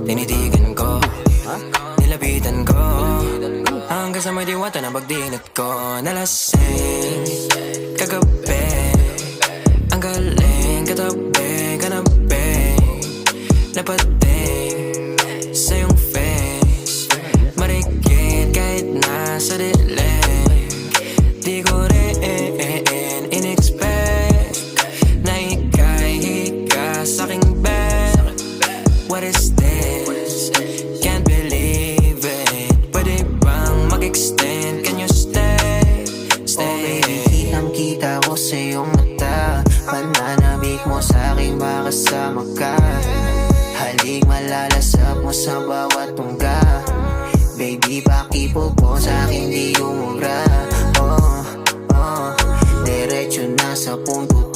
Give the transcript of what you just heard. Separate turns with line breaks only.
Tinitigan ko, nilapitan ko, hanggang sa may diwata na pagdinat ko. Nalasing kagabi, ang galing katabi, kanabi, napating sa iyong face, marikit kahit nasa dilim. Di ko rin in-expect na ika'y hika sa'king bed. What is this? Can't believe it. Pwede bang mag-extend? Can you stay? Stay.
Oh baby, kitang-kita ko sa iyong mata. Pananabik mo sa'king makasama ka. Halik malalasap mo sa bawat tungga. Baby, pakipog mo sa'kin di umubra. Diretso na sa punto